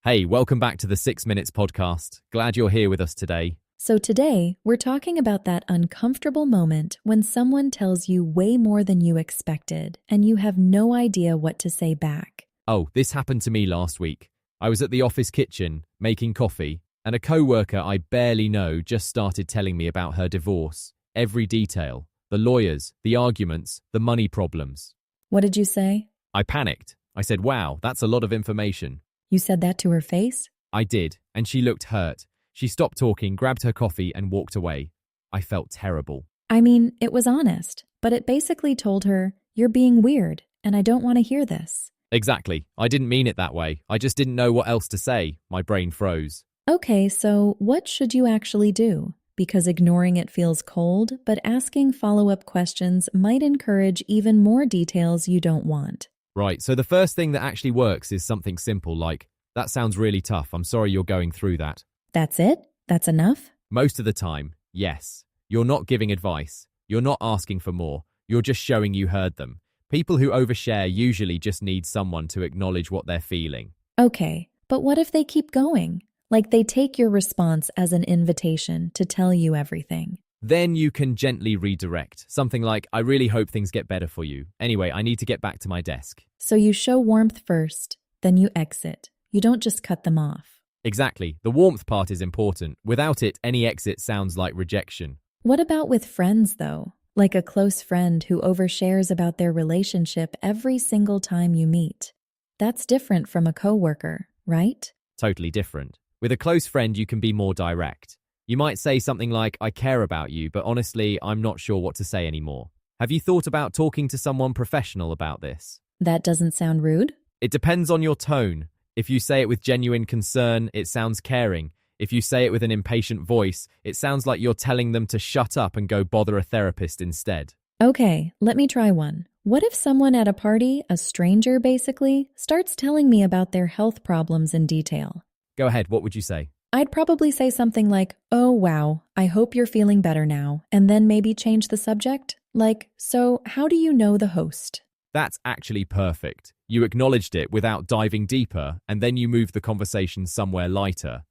Hey, welcome back to the 6 Minutes podcast. Glad you're here with us today. So today, we're talking about that uncomfortable moment when someone tells you way more than you expected and you have no idea what to say back. Oh, this happened to me last week. I was at the office kitchen, making coffee, and a co-worker I barely know just started telling me about her divorce. Every detail. The lawyers, the arguments, the money problems. What did you say? I panicked. I said, wow, that's a lot of information. You said that to her face? I did, and she looked hurt. She stopped talking, grabbed her coffee, and walked away. I felt terrible. I mean, it was honest, but it basically told her, you're being weird, and I don't want to hear this. Exactly. I didn't mean it that way. I just didn't know what else to say. My brain froze. Okay, so what should you actually do? Because ignoring it feels cold, but asking follow-up questions might encourage even more details you don't want. Right, so the first thing that actually works is something simple like, that sounds really tough, I'm sorry you're going through that. That's it? That's enough? Most of the time, yes. You're not giving advice. You're not asking for more. You're just showing you heard them. People who overshare usually just need someone to acknowledge what they're feeling. Okay, but what if they keep going? Like they take your response as an invitation to tell you everything. Then you can gently redirect. Something like, I really hope things get better for you. Anyway, I need to get back to my desk. So you show warmth first, then you exit. You don't just cut them off. Exactly. The warmth part is important. Without it, any exit sounds like rejection. What about with friends, though? Like a close friend who overshares about their relationship every single time you meet. That's different from a coworker, right? Totally different. With a close friend, you can be more direct. You might say something like, I care about you, but honestly, I'm not sure what to say anymore. Have you thought about talking to someone professional about this? That doesn't sound rude. It depends on your tone. If you say it with genuine concern, it sounds caring. If you say it with an impatient voice, it sounds like you're telling them to shut up and go bother a therapist instead. Okay, let me try one. What if someone at a party, a stranger basically, starts telling me about their health problems in detail? Go ahead, what would you say? I'd probably say something like, oh wow, I hope you're feeling better now, and then maybe change the subject. Like, so how do you know the host? That's actually perfect. You acknowledged it without diving deeper, and then you move the conversation somewhere lighter.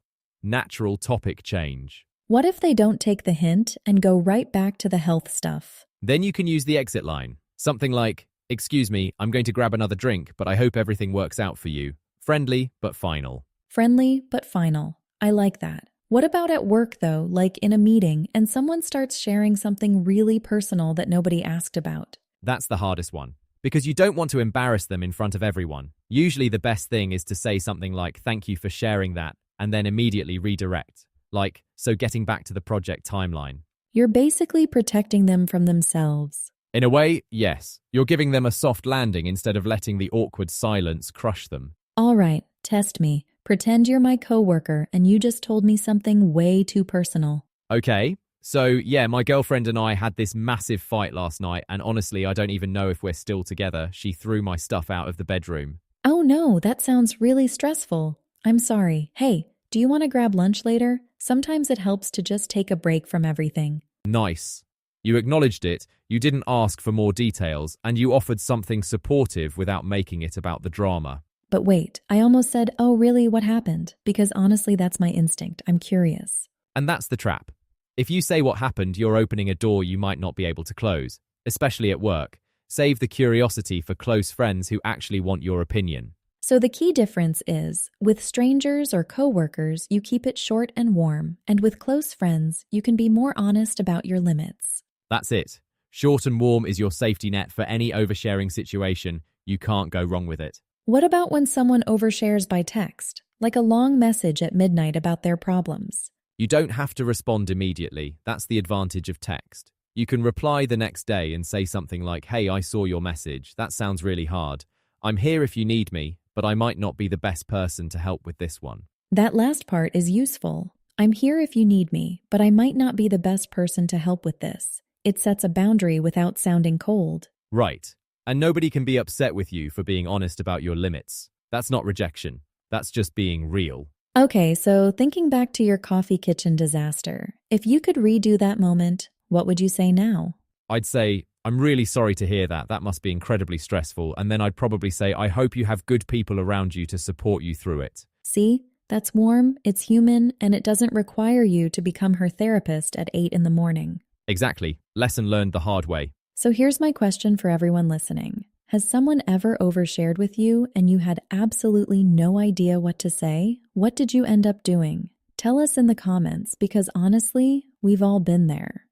Natural topic change. What if they don't take the hint and go right back to the health stuff? Then you can use the exit line. Something like, excuse me, I'm going to grab another drink, but I hope everything works out for you. Friendly, but final. Friendly, but final. I like that. What about at work, though, like in a meeting, and someone starts sharing something really personal that nobody asked about? That's the hardest one. Because you don't want to embarrass them in front of everyone. Usually the best thing is to say something like, thank you for sharing that, and then immediately redirect. Like, so getting back to the project timeline. You're basically protecting them from themselves. In a way, yes. You're giving them a soft landing instead of letting the awkward silence crush them. All right, test me. Pretend you're my coworker and you just told me something way too personal. Okay. So, yeah, my girlfriend and I had this massive fight last night, and honestly, I don't even know if we're still together. She threw my stuff out of the bedroom. Oh no, that sounds really stressful. I'm sorry. Hey, do you want to grab lunch later? Sometimes it helps to just take a break from everything. Nice. You acknowledged it, you didn't ask for more details, and you offered something supportive without making it about the drama. But wait, I almost said, oh really, what happened? Because honestly, that's my instinct. I'm curious. And that's the trap. If you say what happened, you're opening a door you might not be able to close, especially at work. Save the curiosity for close friends who actually want your opinion. So the key difference is, with strangers or coworkers, you keep it short and warm, and with close friends, you can be more honest about your limits. That's it. Short and warm is your safety net for any oversharing situation. You can't go wrong with it. What about when someone overshares by text, like a long message at midnight about their problems? You don't have to respond immediately. That's the advantage of text. You can reply the next day and say something like, hey, I saw your message. That sounds really hard. I'm here if you need me, but I might not be the best person to help with this one. That last part is useful. I'm here if you need me, but I might not be the best person to help with this. It sets a boundary without sounding cold. Right. And nobody can be upset with you for being honest about your limits. That's not rejection. That's just being real. Okay, so thinking back to your coffee kitchen disaster, if you could redo that moment, what would you say now? I'd say, I'm really sorry to hear that. That must be incredibly stressful. And then I'd probably say, I hope you have good people around you to support you through it. See? That's warm, it's human, and it doesn't require you to become her therapist at 8 in the morning. Exactly. Lesson learned the hard way. So here's my question for everyone listening. Has someone ever overshared with you and you had absolutely no idea what to say? What did you end up doing? Tell us in the comments because honestly, we've all been there.